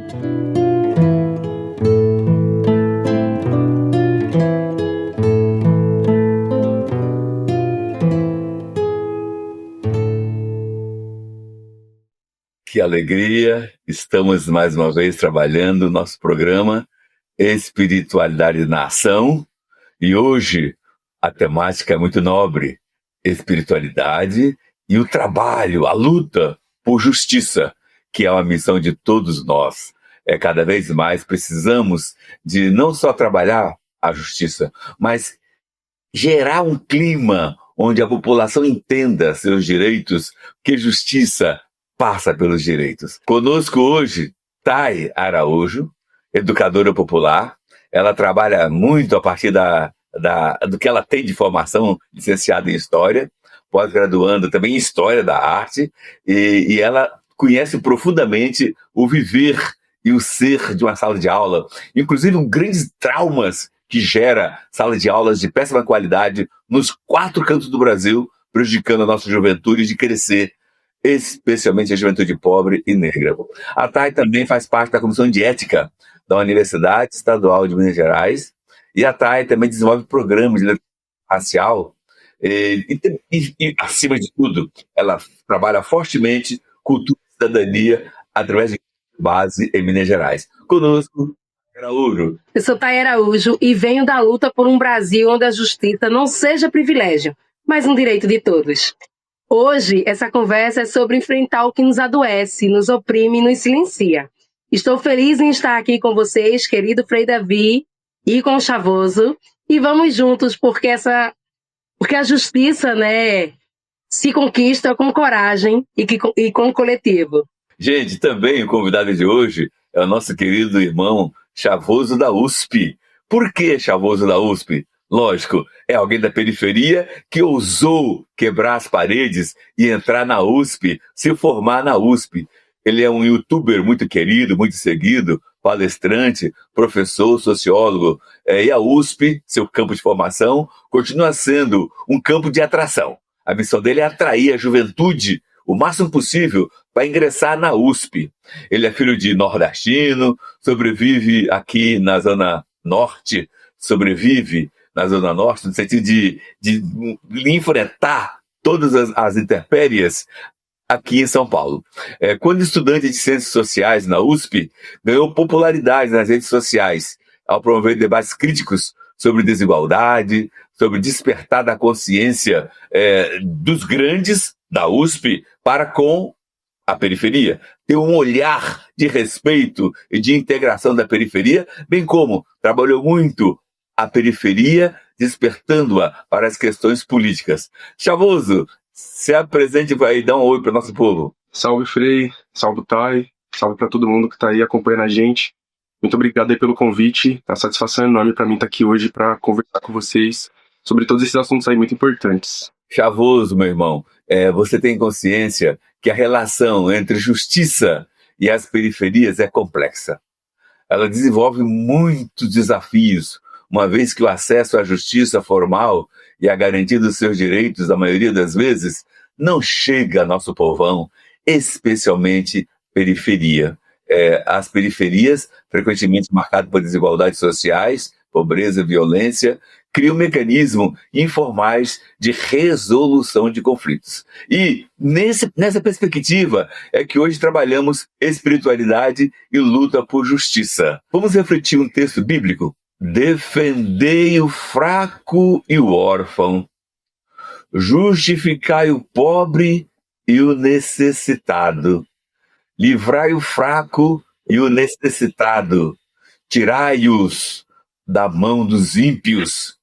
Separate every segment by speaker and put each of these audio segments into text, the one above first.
Speaker 1: Que alegria! Estamos mais uma vez trabalhando o nosso programa Espiritualidade na Ação, e hoje a temática é muito nobre: espiritualidade e o trabalho, a luta por justiça, que é uma missão de todos nós. Cada vez mais precisamos de não só trabalhar a justiça, mas gerar um clima onde a população entenda seus direitos, que justiça passa pelos direitos. Conosco hoje, Thay Araújo, educadora popular. Ela trabalha muito a partir do que ela tem de formação, licenciada em História, pós-graduando também em História da Arte, e ela conhece profundamente o viver e o ser de uma sala de aula, inclusive grandes traumas que gera sala de aulas de péssima qualidade nos 4 cantos do Brasil, prejudicando a nossa juventude de crescer, especialmente a juventude pobre e negra. A Thay também faz parte da Comissão de Ética da Universidade Estadual de Minas Gerais, e a Thay também desenvolve programas de racial, e acima de tudo, ela trabalha fortemente cultura e cidadania através de base em Minas Gerais. Conosco, Araújo.
Speaker 2: Eu sou Thay Araújo e venho da luta por um Brasil onde a justiça não seja privilégio, mas um direito de todos. Hoje, essa conversa é sobre enfrentar o que nos adoece, nos oprime e nos silencia. Estou feliz em estar aqui com vocês, querido Frei Davi, e com o Chavoso, e vamos juntos, porque a justiça, né, se conquista com coragem e com o coletivo.
Speaker 1: Gente, também o convidado de hoje é o nosso querido irmão Chavoso da USP. Por que Chavoso da USP? Lógico, é alguém da periferia que ousou quebrar as paredes e entrar na USP, se formar na USP. Ele é um youtuber muito querido, muito seguido, palestrante, professor, sociólogo. E a USP, seu campo de formação, continua sendo um campo de atração. A missão dele é atrair a juventude o máximo possível para ingressar na USP. Ele é filho de nordestino, sobrevive aqui na Zona Norte, no sentido de enfrentar todas as intempéries aqui em São Paulo. Quando estudante de Ciências Sociais na USP, ganhou popularidade nas redes sociais ao promover debates críticos sobre desigualdade, sobre despertar da consciência dos grandes da USP para com a periferia. Ter um olhar de respeito e de integração da periferia, bem como trabalhou muito a periferia, despertando-a para as questões políticas. Chavoso, se apresente e dá um oi para o nosso povo.
Speaker 3: Salve, Frei, salve, Thay, salve para todo mundo que está aí acompanhando a gente. Muito obrigado aí pelo convite, é uma satisfação enorme para mim estar aqui hoje para conversar com vocês sobre todos esses assuntos aí muito importantes.
Speaker 1: Chavoso, meu irmão, você tem consciência que a relação entre justiça e as periferias é complexa. Ela desenvolve muitos desafios, uma vez que o acesso à justiça formal e a garantia dos seus direitos, a maioria das vezes, não chega ao nosso povão, especialmente periferia. As periferias, frequentemente marcadas por desigualdades sociais, pobreza e violência, criam mecanismos informais de resolução de conflitos. E nessa perspectiva é que hoje trabalhamos espiritualidade e luta por justiça. Vamos refletir um texto bíblico? Defendei o fraco e o órfão, justificai o pobre e o necessitado, livrai o fraco e o necessitado, tirai-os da mão dos ímpios.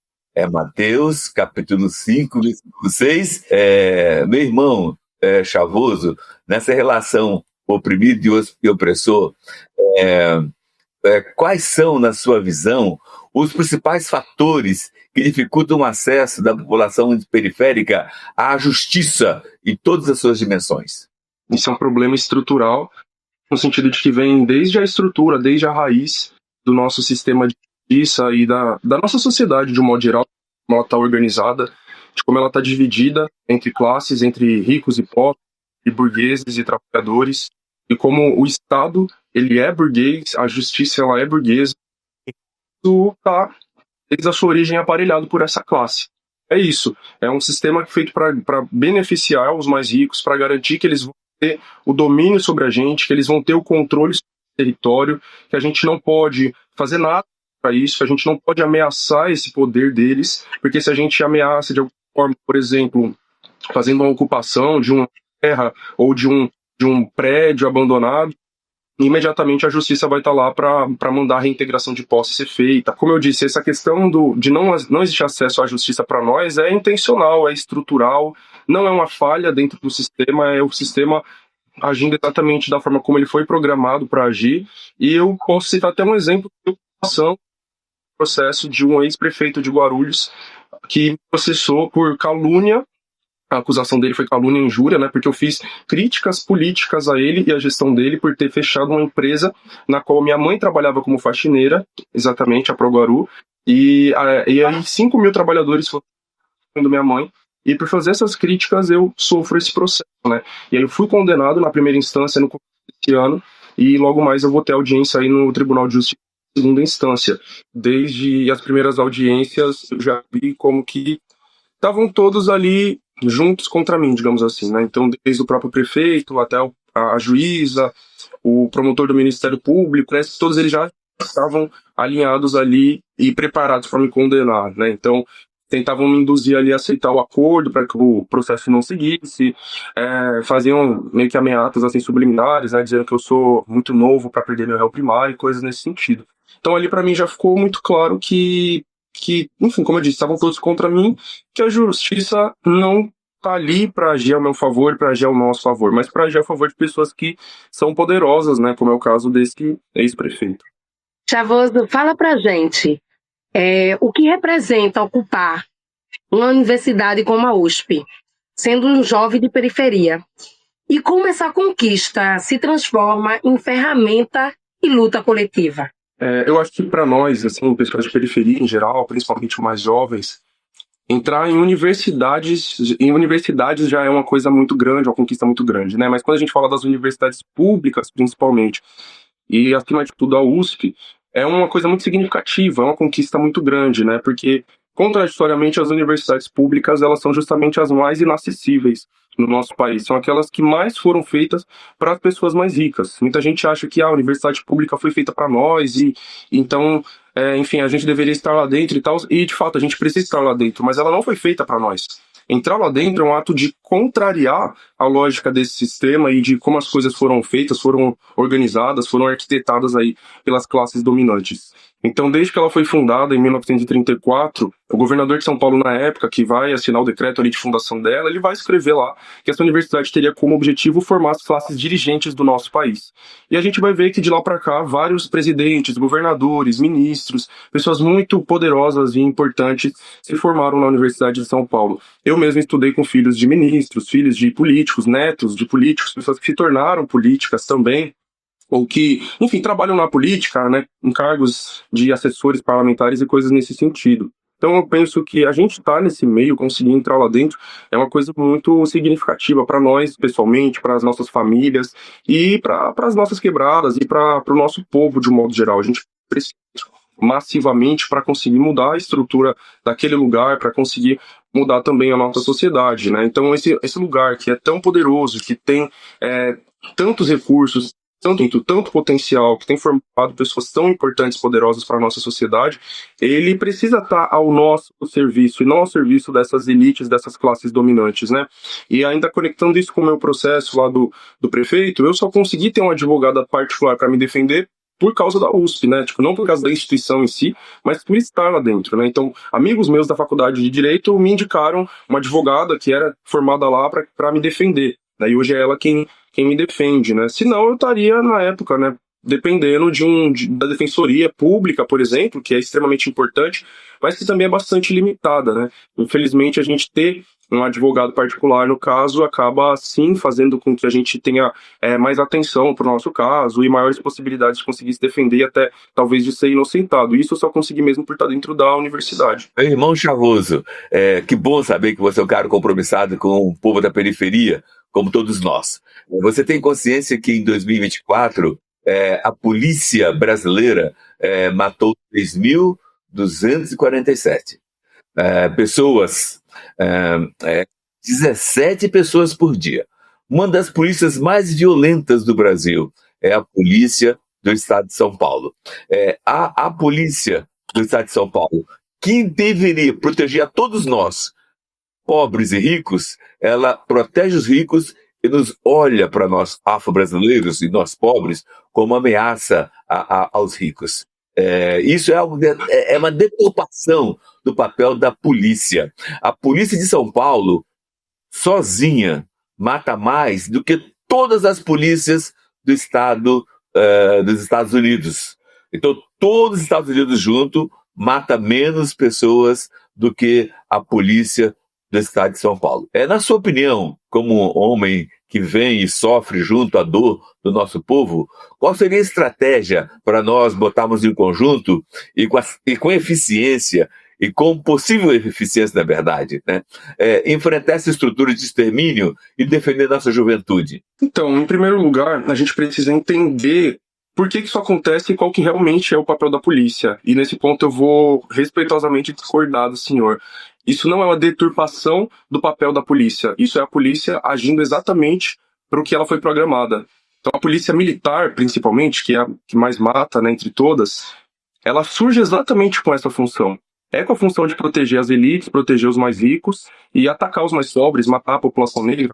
Speaker 1: Mateus, capítulo 5, versículo 6. Meu irmão Chavoso, nessa relação oprimido e opressor, quais são, na sua visão, os principais fatores que dificultam o acesso da população periférica à justiça em todas as suas dimensões?
Speaker 3: Isso é um problema estrutural, no sentido de que vem desde a estrutura, desde a raiz do nosso sistema de justiça e da nossa sociedade, de um modo geral, como ela está organizada, de como ela está dividida entre classes, entre ricos e pobres, e burgueses e trabalhadores, e como o Estado ele é burguês, a justiça ela é burguesa, isso tá desde a sua origem aparelhado por essa classe. É isso, é um sistema feito para beneficiar os mais ricos, para garantir que eles vão ter o domínio sobre a gente, que eles vão ter o controle sobre o território, que a gente não pode fazer nada para isso, a gente não pode ameaçar esse poder deles, porque se a gente ameaça de alguma forma, por exemplo, fazendo uma ocupação de uma terra ou de um prédio abandonado, imediatamente a justiça vai estar lá para mandar a reintegração de posse ser feita. Como eu disse, essa questão de não existir acesso à justiça para nós é intencional, é estrutural, não é uma falha dentro do sistema, é o sistema agindo exatamente da forma como ele foi programado para agir. E eu posso citar até um exemplo de ocupação, processo de um ex-prefeito de Guarulhos que processou por calúnia. A acusação dele foi calúnia e injúria, né? Porque eu fiz críticas políticas a ele e à gestão dele por ter fechado uma empresa na qual minha mãe trabalhava como faxineira, exatamente, a ProGuaru, e aí 5 mil trabalhadores foram da minha mãe, e por fazer essas críticas eu sofro esse processo, né? E aí eu fui condenado na primeira instância no começo desse ano, e logo mais eu vou ter audiência aí no Tribunal de Justiça de segunda instância. Desde as primeiras audiências eu já vi como que estavam todos ali juntos contra mim, digamos assim, né? Então, desde o próprio prefeito até a juíza, o promotor do Ministério Público, parece que todos eles já estavam alinhados ali e preparados para me condenar, né? Então, tentavam me induzir ali a aceitar o acordo para que o processo não seguisse, faziam meio que ameaças assim subliminares, né? Dizendo que eu sou muito novo para perder meu réu primário e coisas nesse sentido. Então, ali para mim já ficou muito claro que, enfim, como eu disse, estavam todos contra mim, que a justiça não está ali para agir ao meu favor, para agir ao nosso favor, mas para agir a favor de pessoas que são poderosas, né, como é o caso desse ex-prefeito.
Speaker 2: Chavoso, fala pra gente, o que representa ocupar uma universidade como a USP, sendo um jovem de periferia, e como essa conquista se transforma em ferramenta e luta coletiva?
Speaker 3: Eu acho que para nós, assim, pessoas de periferia em geral, principalmente mais jovens, entrar em universidades já é uma coisa muito grande, uma conquista muito grande, né? Mas quando a gente fala das universidades públicas, principalmente, e acima de tudo a USP, é uma coisa muito significativa, é uma conquista muito grande, né? Porque, contraditoriamente, as universidades públicas, elas são justamente as mais inacessíveis no nosso país. São aquelas que mais foram feitas para as pessoas mais ricas. Muita gente acha que a universidade pública foi feita para nós e então, enfim, a gente deveria estar lá dentro e tal. E, de fato, a gente precisa estar lá dentro, mas ela não foi feita para nós. Entrar lá dentro é um ato de contrariar a lógica desse sistema e de como as coisas foram feitas, foram organizadas, foram arquitetadas aí pelas classes dominantes. Então, desde que ela foi fundada em 1934, o governador de São Paulo, na época, que vai assinar o decreto ali de fundação dela, ele vai escrever lá que essa universidade teria como objetivo formar as classes dirigentes do nosso país. E a gente vai ver que de lá para cá, vários presidentes, governadores, ministros, pessoas muito poderosas e importantes se formaram na Universidade de São Paulo. Eu mesmo estudei com filhos de ministros, filhos de políticos, netos de políticos, pessoas que se tornaram políticas também, ou que, enfim, trabalham na política, né, em cargos de assessores parlamentares e coisas nesse sentido. Então eu penso que a gente estar nesse meio, conseguir entrar lá dentro, é uma coisa muito significativa para nós, pessoalmente, para as nossas famílias e para as nossas quebradas e para o nosso povo de um modo geral. A gente precisa massivamente para conseguir mudar a estrutura daquele lugar, para conseguir mudar também a nossa sociedade, né? Então esse lugar que é tão poderoso, que tem tantos recursos, tanto potencial, que tem formado pessoas tão importantes, poderosas para a nossa sociedade, ele precisa estar ao nosso serviço e não ao serviço dessas elites, dessas classes dominantes, né? E ainda conectando isso com o meu processo lá do prefeito, eu só consegui ter uma advogada particular para me defender por causa da USP, né? Tipo, não por causa da instituição em si, mas por estar lá dentro, né? Então, amigos meus da faculdade de Direito me indicaram uma advogada que era formada lá para me defender. Daí hoje é ela quem me defende, né? Senão eu estaria, na época, né, dependendo da defensoria pública, por exemplo, que é extremamente importante, mas que também é bastante limitada, né? Infelizmente, a gente ter um advogado particular, no caso, acaba, sim, fazendo com que a gente tenha mais atenção para o nosso caso e maiores possibilidades de conseguir se defender e até, talvez, de ser inocentado. Isso eu só consegui mesmo por estar dentro da universidade.
Speaker 1: Meu irmão Chavoso, que bom saber que você é um cara compromissado com o povo da periferia, como todos nós. Você tem consciência que em 2024 A polícia brasileira matou 3.247 pessoas, 17 pessoas por dia. Uma das polícias mais violentas do Brasil é a polícia do Estado de São Paulo. A polícia do Estado de São Paulo, que deveria proteger a todos nós, pobres e ricos, ela protege os ricos e nos olha para nós afro-brasileiros e nós pobres como ameaça aos ricos. Isso é uma deturpação do papel da polícia. A polícia de São Paulo, sozinha, mata mais do que todas as polícias do estado dos Estados Unidos. Então, todos os Estados Unidos junto mata menos pessoas do que a polícia do estado de São Paulo. Na sua opinião, como homem que vem e sofre junto à dor do nosso povo, qual seria a estratégia para nós botarmos em conjunto e com eficiência e com possível eficiência, na verdade, né? Enfrentar essa estrutura de extermínio e defender nossa juventude?
Speaker 3: Então, em primeiro lugar, a gente precisa entender por que isso acontece e qual que realmente é o papel da polícia. E nesse ponto eu vou respeitosamente discordar do senhor. Isso não é uma deturpação do papel da polícia. Isso é a polícia agindo exatamente para o que ela foi programada. Então a polícia militar, principalmente, que é a que mais mata, né, entre todas, ela surge exatamente com essa função. É com a função de proteger as elites, proteger os mais ricos e atacar os mais pobres, matar a população negra.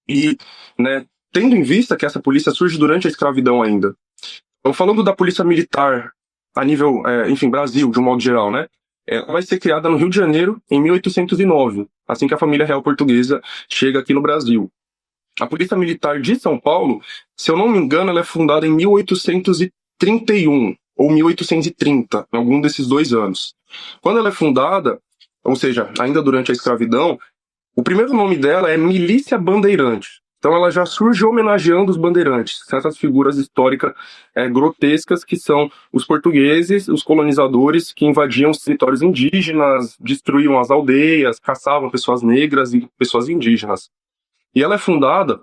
Speaker 3: E, né, tendo em vista que essa polícia surge durante a escravidão ainda. Então, falando da polícia militar a nível, Brasil, de um modo geral, né? Ela vai ser criada no Rio de Janeiro em 1809, assim que a família real portuguesa chega aqui no Brasil. A Polícia Militar de São Paulo, se eu não me engano, ela é fundada em 1831 ou 1830, em algum desses 2 anos. Quando ela é fundada, ou seja, ainda durante a escravidão, o primeiro nome dela é Milícia Bandeirante. Então ela já surge homenageando os bandeirantes, essas figuras históricas grotescas que são os portugueses, os colonizadores que invadiam os territórios indígenas, destruíam as aldeias, caçavam pessoas negras e pessoas indígenas. E ela é fundada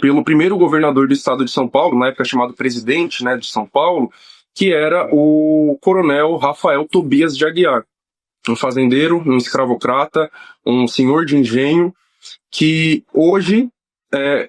Speaker 3: pelo primeiro governador do estado de São Paulo, na época chamado presidente, né, de São Paulo, que era o coronel Rafael Tobias de Aguiar, um fazendeiro, um escravocrata, um senhor de engenho, que hoje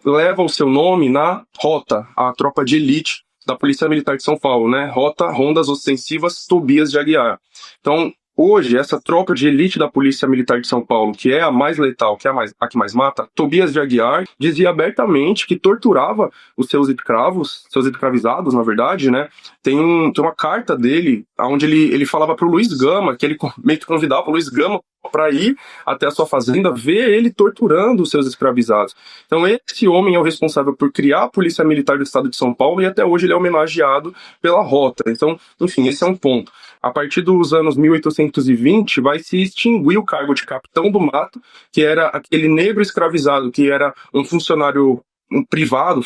Speaker 3: leva o seu nome na Rota, a tropa de elite da Polícia Militar de São Paulo, né? Rota Rondas Ostensivas Tobias de Aguiar. Então, hoje, essa tropa de elite da Polícia Militar de São Paulo, que é a mais letal, que é a que mais mata, Tobias de Aguiar, dizia abertamente que torturava os seus escravos, seus escravizados, na verdade, né? Tem uma carta dele, onde ele falava pro Luiz Gama, que ele meio que convidava o Luiz Gama para ir até a sua fazenda, ver ele torturando os seus escravizados. Então esse homem é o responsável por criar a Polícia Militar do Estado de São Paulo e até hoje ele é homenageado pela Rota. Então, enfim, esse é um ponto. A partir dos anos 1820 vai se extinguir o cargo de capitão do mato, que era aquele negro escravizado, que era um funcionário privado,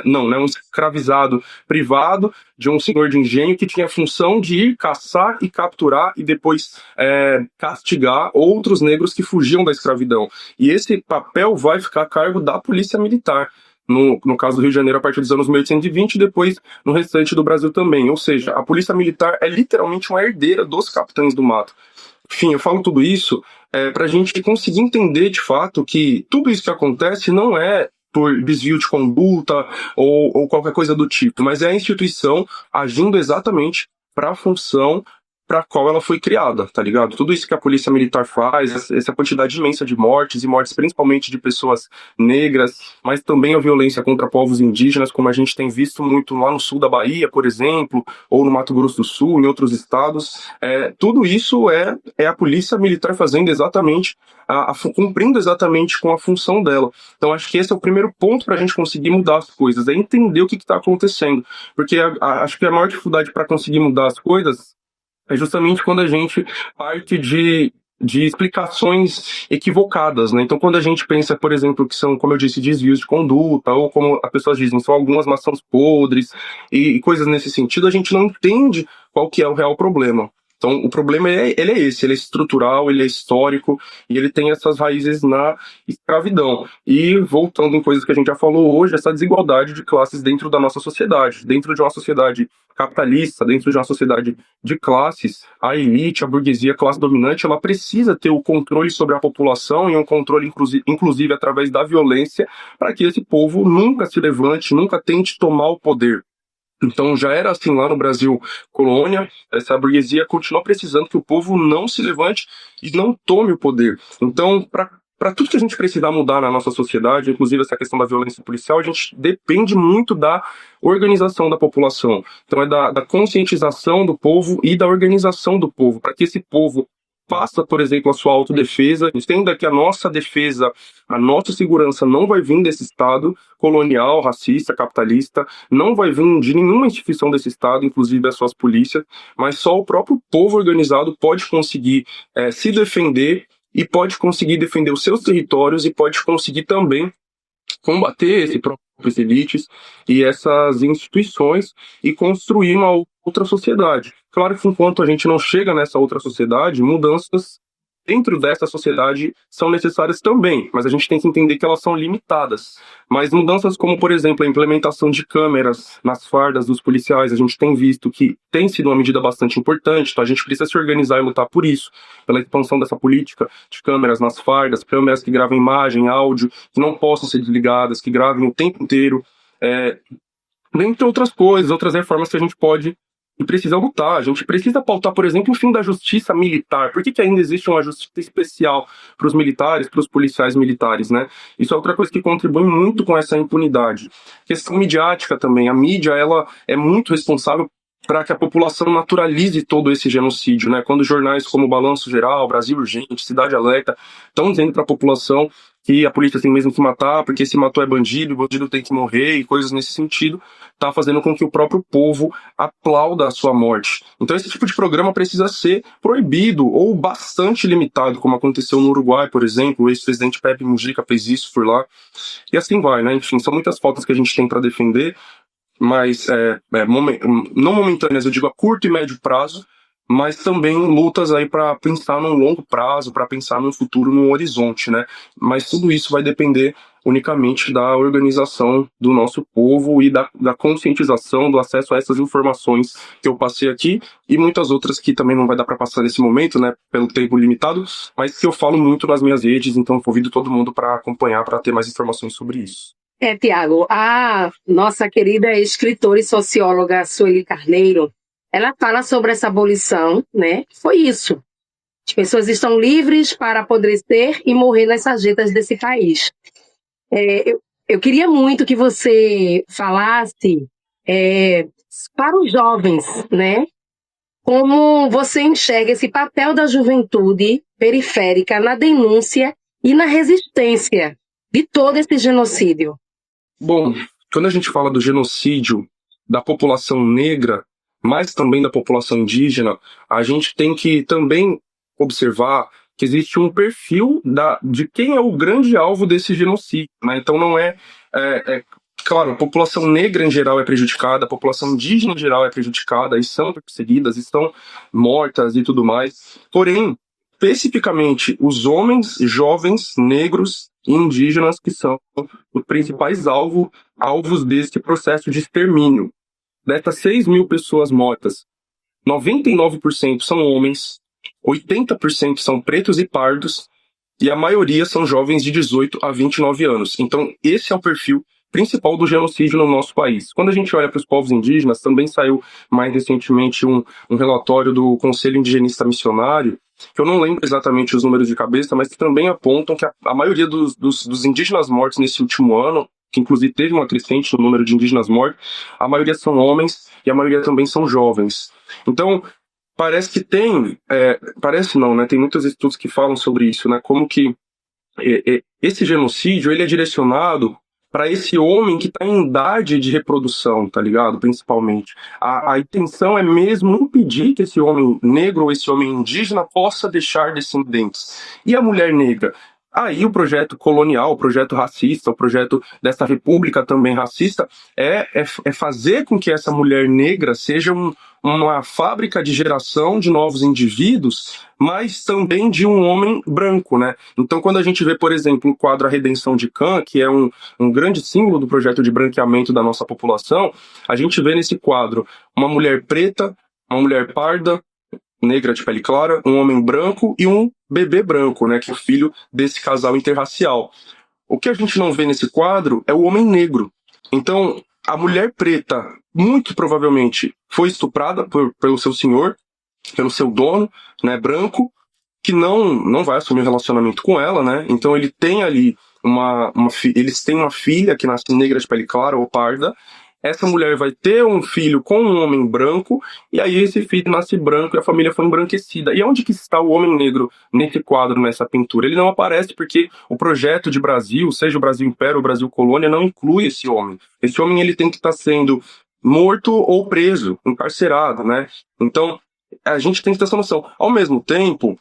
Speaker 3: um escravizado privado de um senhor de engenho que tinha a função de ir caçar e capturar e depois castigar outros negros que fugiam da escravidão. E esse papel vai ficar a cargo da Polícia Militar. No caso do Rio de Janeiro, a partir dos anos 1820 e depois no restante do Brasil também. Ou seja, a Polícia Militar é literalmente uma herdeira dos capitães do mato. Enfim, eu falo tudo isso para a gente conseguir entender de fato que tudo isso que acontece não é por desvio de conduta ou qualquer coisa do tipo, mas é a instituição agindo exatamente para a função para qual ela foi criada, tá ligado? Tudo isso que a polícia militar faz, essa quantidade imensa de mortes, e mortes principalmente de pessoas negras, mas também a violência contra povos indígenas, como a gente tem visto muito lá no sul da Bahia, por exemplo, ou no Mato Grosso do Sul, em outros estados, tudo isso é a polícia militar fazendo exatamente, cumprindo exatamente com a função dela. Então acho que esse é o primeiro ponto para a gente conseguir mudar as coisas, é entender o que está acontecendo, porque acho que a maior dificuldade para conseguir mudar as coisas é justamente quando a gente parte de explicações equivocadas, né? Então, quando a gente pensa, por exemplo, que são, como eu disse, desvios de conduta, ou como as pessoas dizem, são algumas maçãs podres, e coisas nesse sentido, a gente não entende qual que é o real problema. Então, o problema ele é esse, ele é estrutural, ele é histórico, e ele tem essas raízes na escravidão. E, voltando em coisas que a gente já falou hoje, essa desigualdade de classes dentro da nossa sociedade. Dentro de uma sociedade capitalista, dentro de uma sociedade de classes, a elite, a burguesia, a classe dominante, ela precisa ter o controle sobre a população e um controle, inclusive, através da violência, para que esse povo nunca se levante, nunca tente tomar o poder. Então já era assim lá no Brasil colônia, essa burguesia continua precisando que o povo não se levante e não tome o poder. Então, para tudo que a gente precisar mudar na nossa sociedade, inclusive essa questão da violência policial, a gente depende muito da organização da população. Então é da conscientização do povo e da organização do povo, para que esse povo faça, por exemplo, a sua autodefesa, entenda que a nossa defesa, a nossa segurança não vai vir desse Estado colonial, racista, capitalista, não vai vir de nenhuma instituição desse Estado, inclusive das suas polícias, mas só o próprio povo organizado pode conseguir se defender e pode conseguir defender os seus territórios e pode conseguir também combater essas elites e essas instituições e construir uma outra sociedade. Claro que enquanto a gente não chega nessa outra sociedade, mudanças dentro dessa sociedade são necessárias também, mas a gente tem que entender que elas são limitadas. Mas mudanças como, por exemplo, a implementação de câmeras nas fardas dos policiais, a gente tem visto que tem sido uma medida bastante importante, então a gente precisa se organizar e lutar por isso, pela expansão dessa política de câmeras nas fardas, câmeras que gravam imagem, áudio, que não possam ser desligadas, que gravem o tempo inteiro, dentre outras coisas, outras reformas que a gente pode e precisa lutar. A gente precisa pautar, por exemplo, o fim da justiça militar. Por que ainda existe uma justiça especial para os militares, para os policiais militares, né? Isso é outra coisa que contribui muito com essa impunidade. Questão midiática também. A mídia, ela é muito responsável para que a população naturalize todo esse genocídio, né? Quando jornais como Balanço Geral, Brasil Urgente, Cidade Alerta estão dizendo para a população que a polícia tem mesmo que matar, porque se matou é bandido, o bandido tem que morrer e coisas nesse sentido, tá fazendo com que o próprio povo aplauda a sua morte. Então esse tipo de programa precisa ser proibido ou bastante limitado, como aconteceu no Uruguai, por exemplo. O ex-presidente Pepe Mujica fez isso por lá. E assim vai, né? Enfim, são muitas pautas que a gente tem para defender, mas não momentâneas, eu digo a curto e médio prazo, mas também lutas aí para pensar num longo prazo, para pensar num futuro, num horizonte, né? Mas tudo isso vai depender unicamente da organização do nosso povo e da conscientização, do acesso a essas informações que eu passei aqui e muitas outras que também não vai dar para passar nesse momento, né, pelo tempo limitado, mas que eu falo muito nas minhas redes, então convido todo mundo para acompanhar, para ter mais informações sobre isso.
Speaker 2: Tiago, a nossa querida escritora e socióloga Sueli Carneiro, ela fala sobre essa abolição, né? Foi isso. As pessoas estão livres para apodrecer e morrer nas sarjetas desse país. Eu queria muito que você falasse para os jovens, né? Como você enxerga esse papel da juventude periférica na denúncia e na resistência de todo esse genocídio.
Speaker 3: Bom, quando a gente fala do genocídio da população negra, mas também da população indígena, a gente tem que também observar que existe um perfil de quem é o grande alvo desse genocídio, né? Então não claro, a população negra em geral é prejudicada, a população indígena em geral é prejudicada, e são perseguidas, estão mortas e tudo mais. Porém, especificamente os homens jovens negros e indígenas que são os principais alvos desse processo de extermínio. Dessas 6 mil pessoas mortas, 99% são homens, 80% são pretos e pardos, e a maioria são jovens de 18 a 29 anos. Então, esse é o perfil principal do genocídio no nosso país. Quando a gente olha para os povos indígenas, também saiu mais recentemente um relatório do Conselho Indigenista Missionário, que eu não lembro exatamente os números de cabeça, mas que também apontam que a maioria dos indígenas mortos nesse último ano, que inclusive teve uma crescente no número de indígenas mortos, a maioria são homens e a maioria também são jovens. Então, parece que parece não, né? Tem muitos estudos que falam sobre isso, né? Como que esse genocídio, ele é direcionado para esse homem que está em idade de reprodução, tá ligado? Principalmente. A intenção é mesmo impedir que esse homem negro ou esse homem indígena possa deixar descendentes. E a mulher negra? Aí o projeto colonial, o projeto racista, o projeto dessa república também racista, é fazer com que essa mulher negra seja uma fábrica de geração de novos indivíduos, mas também de um homem branco, né? Então, quando a gente vê, por exemplo, o quadro A Redenção de Cã, que é um grande símbolo do projeto de branqueamento da nossa população, a gente vê nesse quadro uma mulher preta, uma mulher parda, negra de pele clara, um homem branco e um bebê branco, né, que é o filho desse casal interracial. O que a gente não vê nesse quadro é o homem negro. Então, a mulher preta, muito provavelmente, foi estuprada pelo seu senhor, pelo seu dono, né, branco, que não vai assumir um relacionamento com ela, né? Então ele tem ali eles têm uma filha que nasce negra de pele clara ou parda. Essa mulher vai ter um filho com um homem branco, e aí esse filho nasce branco e a família foi embranquecida. E onde que está o homem negro nesse quadro, nessa pintura? Ele não aparece porque o projeto de Brasil, seja o Brasil Império ou o Brasil Colônia, não inclui esse homem. Esse homem ele tem que estar sendo morto ou preso, encarcerado, né? Então, a gente tem que ter essa noção. Ao mesmo tempo,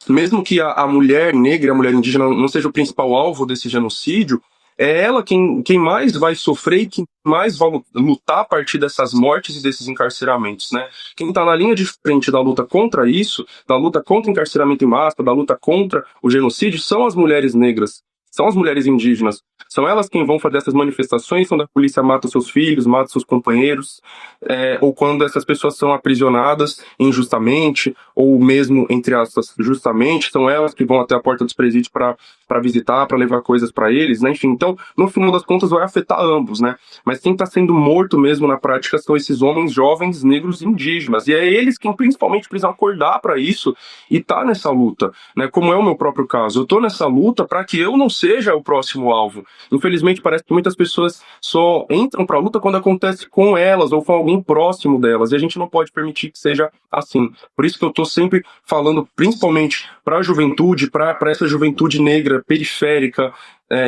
Speaker 3: mesmo que a mulher negra, a mulher indígena não seja o principal alvo desse genocídio, é ela quem mais vai sofrer e quem mais vai lutar a partir dessas mortes e desses encarceramentos, né? Quem está na linha de frente da luta contra isso, da luta contra o encarceramento em massa, da luta contra o genocídio, são as mulheres negras, são as mulheres indígenas. São elas quem vão fazer essas manifestações quando a polícia mata seus filhos, mata seus companheiros, ou quando essas pessoas são aprisionadas injustamente, ou mesmo, entre aspas, justamente, são elas que vão até a porta dos presídios para visitar, para levar coisas para eles, né? Enfim, então, no final das contas, vai afetar ambos, né? Mas quem está sendo morto mesmo na prática são esses homens jovens negros indígenas, e é eles quem principalmente precisam acordar para isso e tá nessa luta, né? Como é o meu próprio caso, eu tô nessa luta para que eu não seja o próximo alvo. Infelizmente, parece que muitas pessoas só entram para a luta quando acontece com elas ou com alguém próximo delas, e a gente não pode permitir que seja assim. Por isso que eu estou sempre falando, principalmente para a juventude, para essa juventude negra, periférica,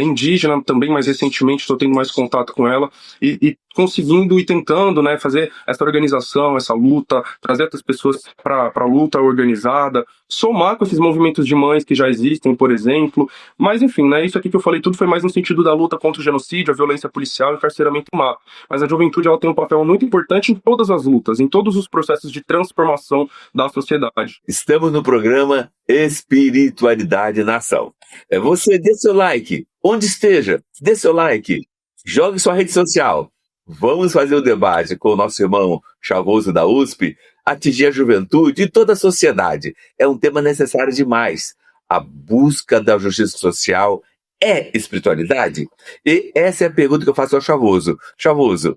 Speaker 3: indígena também, mais recentemente estou tendo mais contato com ela e conseguindo e tentando, né, fazer essa organização, essa luta, trazer essas pessoas para a luta organizada, somar com esses movimentos de mães que já existem, por exemplo. Mas enfim, né, isso aqui que eu falei tudo foi mais no sentido da luta contra o genocídio, a violência policial e o encarceramento em massa. Mas a juventude ela tem um papel muito importante em todas as lutas, em todos os processos de transformação da sociedade.
Speaker 1: Estamos no programa Espiritualidade na Ação. Você dê seu like, onde esteja, dê seu like, jogue sua rede social. Vamos fazer o debate com o nosso irmão Chavoso da USP, atingir a juventude e toda a sociedade. É um tema necessário demais. A busca da justiça social é espiritualidade? E essa é a pergunta que eu faço ao Chavoso. Chavoso,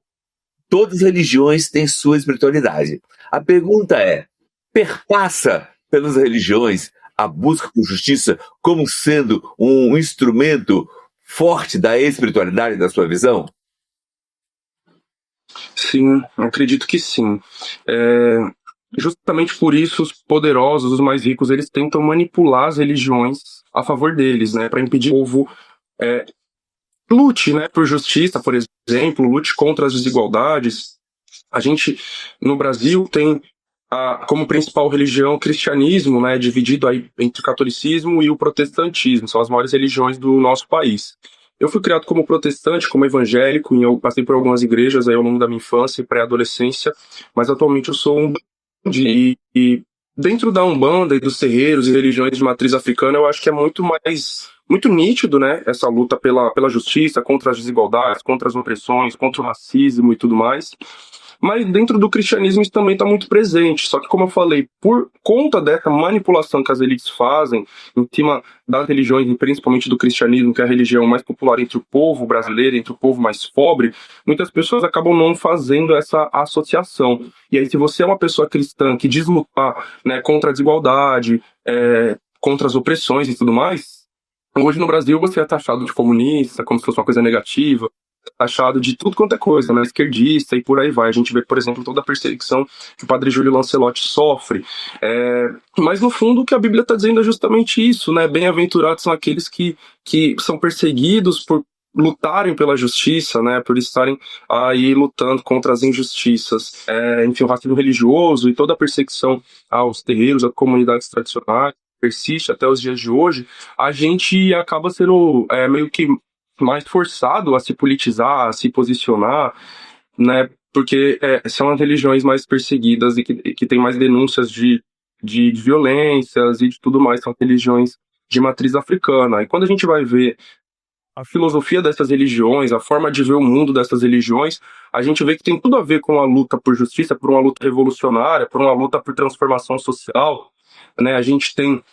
Speaker 1: todas as religiões têm sua espiritualidade. A pergunta é, perpassa pelas religiões a busca por justiça como sendo um instrumento forte da espiritualidade, da sua visão?
Speaker 3: Sim, acredito que sim. Justamente por isso, os poderosos, os mais ricos, eles tentam manipular as religiões a favor deles, né, para impedir que o povo lute, né, por justiça, por exemplo, lute contra as desigualdades. A gente, no Brasil, tem como principal religião o cristianismo, né, dividido aí entre o catolicismo e o protestantismo, são as maiores religiões do nosso país. Eu fui criado como protestante, como evangélico, e eu passei por algumas igrejas aí ao longo da minha infância e pré-adolescência, mas atualmente eu sou um e dentro da Umbanda e dos terreiros e religiões de matriz africana, eu acho que é muito nítido, né, essa luta pela justiça, contra as desigualdades, contra as opressões, contra o racismo e tudo mais. Mas dentro do cristianismo isso também está muito presente. Só que, como eu falei, por conta dessa manipulação que as elites fazem em cima das religiões, e principalmente do cristianismo, que é a religião mais popular entre o povo brasileiro, entre o povo mais pobre, muitas pessoas acabam não fazendo essa associação. E aí, se você é uma pessoa cristã que diz lutar, né, contra a desigualdade, contra as opressões e tudo mais, hoje no Brasil você é taxado de comunista, como se fosse uma coisa negativa, taxado de tudo quanto é coisa, né, esquerdista e por aí vai. A gente vê, por exemplo, toda a perseguição que o padre Júlio Lancelotti sofre. Mas no fundo o que a Bíblia está dizendo é justamente isso, né? Bem-aventurados são aqueles que são perseguidos por lutarem pela justiça, né, por estarem aí lutando contra as injustiças. Enfim, o racismo religioso e toda a perseguição aos terreiros, às comunidades tradicionais, persiste até os dias de hoje. A gente acaba sendo meio que mais forçado a se politizar, a se posicionar, né, porque são as religiões mais perseguidas e que tem mais denúncias de violências e de tudo mais, são religiões de matriz africana. E quando a gente vai ver a filosofia dessas religiões, a forma de ver o mundo dessas religiões, a gente vê que tem tudo a ver com a luta por justiça, por uma luta revolucionária, por uma luta por transformação social, né? A gente tem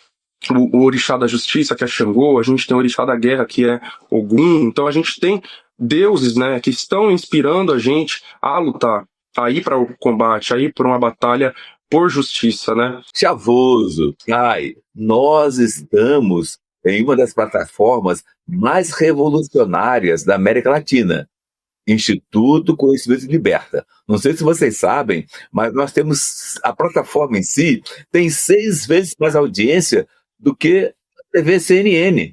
Speaker 3: o orixá da justiça, que é Xangô, a gente tem o orixá da guerra, que é Ogum. Então a gente tem deuses, né, que estão inspirando a gente a lutar, a ir para o combate, a ir para uma batalha por justiça, né?
Speaker 1: Chavoso, nós estamos em uma das plataformas mais revolucionárias da América Latina, Instituto Conhecimento Liberta. Não sei se vocês sabem, mas nós temos, a plataforma em si tem 6 vezes mais audiência do que a TV CNN.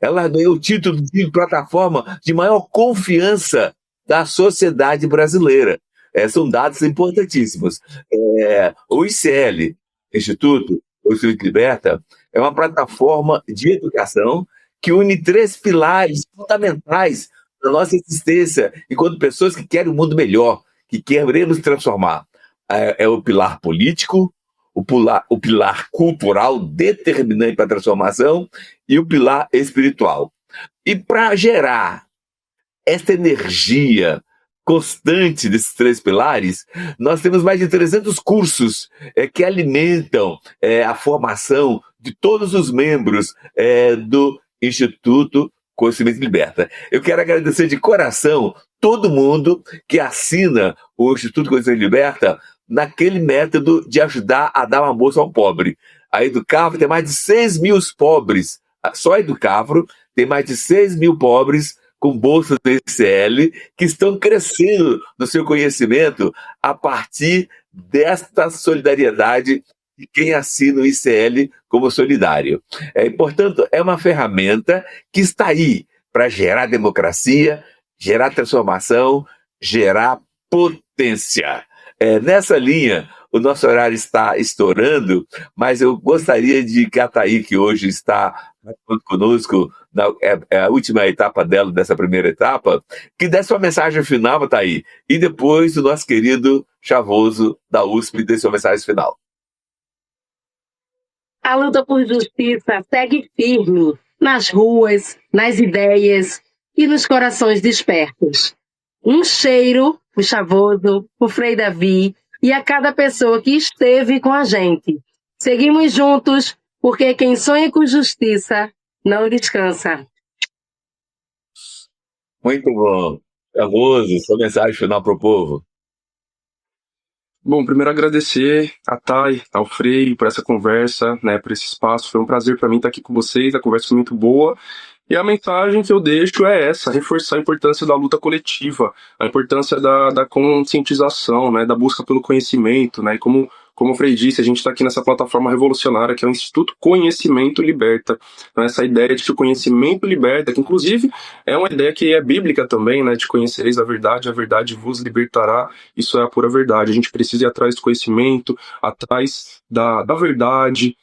Speaker 1: Ela ganhou o título de plataforma de maior confiança da sociedade brasileira. São dados importantíssimos. O ICL, Instituto Conhecimento Liberta, é uma plataforma de educação que une 3 pilares fundamentais da nossa existência enquanto pessoas que querem um mundo melhor, que queremos transformar. É o pilar político, o pilar cultural determinante para a transformação e o pilar espiritual. E para gerar esta energia constante desses 3 pilares, nós temos mais de 300 cursos que alimentam a formação de todos os membros do Instituto Conhecimento Liberta. Eu quero agradecer de coração todo mundo que assina o Instituto Conhecimento Liberta naquele método de ajudar a dar uma bolsa ao pobre. A Educavro tem mais de 6 mil pobres, só a Educavro tem mais de 6 mil pobres com bolsa do ICL, que estão crescendo no seu conhecimento a partir desta solidariedade de quem assina o ICL como solidário. Portanto, é uma ferramenta que está aí para gerar democracia, gerar transformação, gerar potência. Nessa linha, o nosso horário está estourando, mas eu gostaria de que a Thaí, que hoje está conosco, a última etapa dela, dessa primeira etapa, que desse uma mensagem final, Thaí, e depois o nosso querido Chavoso da USP desse uma mensagem final.
Speaker 2: A luta por justiça segue firme nas ruas, nas ideias e nos corações despertos. Um cheiro pro Chavoso, pro Frei Davi e a cada pessoa que esteve com a gente. Seguimos juntos, porque quem sonha com justiça não descansa.
Speaker 1: Muito bom. Chavoso, sua mensagem final pro povo.
Speaker 3: Bom, primeiro agradecer a Thay, ao Frei, por essa conversa, né, por esse espaço. Foi um prazer para mim estar aqui com vocês, a conversa foi muito boa. E a mensagem que eu deixo é essa, reforçar a importância da luta coletiva, a importância da conscientização, né, da busca pelo conhecimento, né, e como o Frei disse, a gente está aqui nessa plataforma revolucionária que é o Instituto Conhecimento Liberta. Então, essa ideia de que o conhecimento liberta, que inclusive é uma ideia que é bíblica também, né, de conhecereis a verdade vos libertará, isso é a pura verdade. A gente precisa ir atrás do conhecimento, atrás da verdade,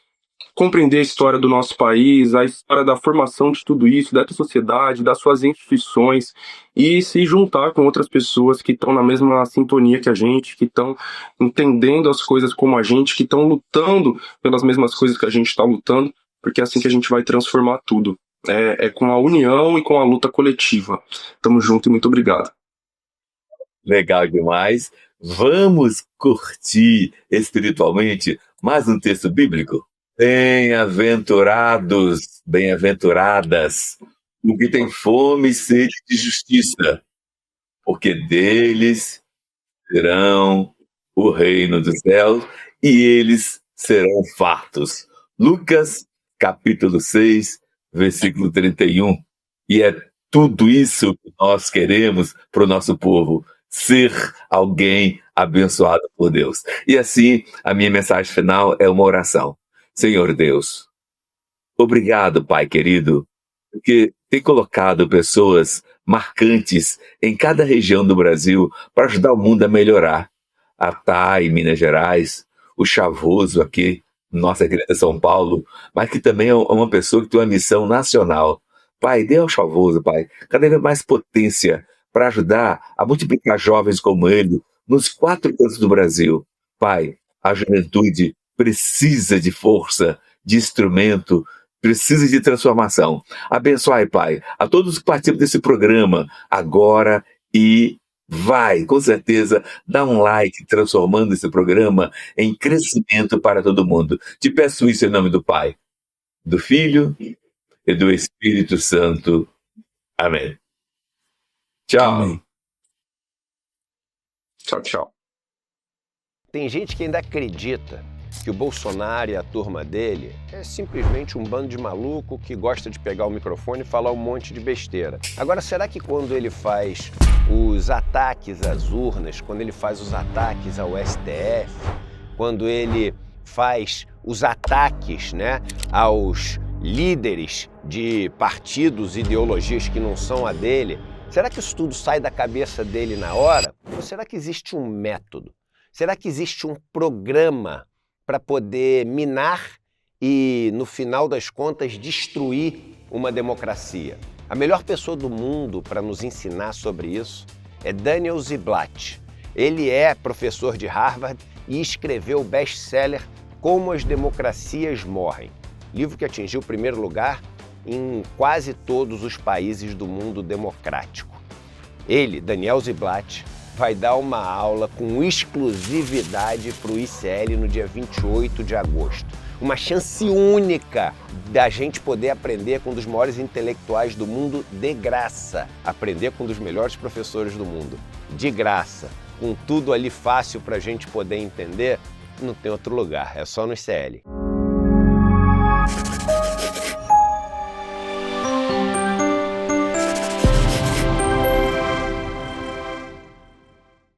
Speaker 3: compreender a história do nosso país, a história da formação de tudo isso, dessa sociedade, das suas instituições, e se juntar com outras pessoas que estão na mesma sintonia que a gente, que estão entendendo as coisas como a gente, que estão lutando pelas mesmas coisas que a gente está lutando, porque é assim que a gente vai transformar tudo. É com a união e com a luta coletiva. Tamo junto e muito obrigado.
Speaker 1: Legal demais. Vamos curtir espiritualmente mais um texto bíblico? Bem-aventurados, bem-aventuradas, o que tem fome e sede de justiça, porque deles serão o reino dos céus e eles serão fartos. Lucas, capítulo 6, versículo 31. E é tudo isso que nós queremos para o nosso povo, ser alguém abençoado por Deus. E assim, a minha mensagem final é uma oração. Senhor Deus, obrigado, Pai querido, porque tem colocado pessoas marcantes em cada região do Brasil para ajudar o mundo a melhorar. A Thay, em Minas Gerais, o Chavoso aqui, nossa querida São Paulo, mas que também é uma pessoa que tem uma missão nacional. Pai, dê ao Chavoso, Pai, cada vez mais potência para ajudar a multiplicar jovens como ele, nos 4 cantos do Brasil. Pai, a juventude precisa de força, de instrumento, precisa de transformação. Abençoai, Pai, a todos que participam desse programa agora e vai, com certeza, dar um like, transformando esse programa em crescimento para todo mundo. Te peço isso em nome do Pai, do Filho e do Espírito Santo. Amém. Tchau.
Speaker 3: Amém. Tchau, tchau.
Speaker 4: Tem gente que ainda acredita que o Bolsonaro e a turma dele é simplesmente um bando de maluco que gosta de pegar o microfone e falar um monte de besteira. Agora, será que quando ele faz os ataques às urnas, quando ele faz os ataques ao STF, quando ele faz os ataques, aos líderes de partidos e ideologias que não são a dele, será que isso tudo sai da cabeça dele na hora? Ou será que existe um método? Será que existe um programa para poder minar e, no final das contas, destruir uma democracia? A melhor pessoa do mundo para nos ensinar sobre isso é Daniel Ziblatt. Ele é professor de Harvard e escreveu o best-seller Como as Democracias Morrem, livro que atingiu o primeiro lugar em quase todos os países do mundo democrático. Ele, Daniel Ziblatt, vai dar uma aula com exclusividade para o ICL no dia 28 de agosto. Uma chance única da gente poder aprender com um dos maiores intelectuais do mundo de graça. Aprender com um dos melhores professores do mundo de graça. Com tudo ali fácil para a gente poder entender, não tem outro lugar, é só no ICL.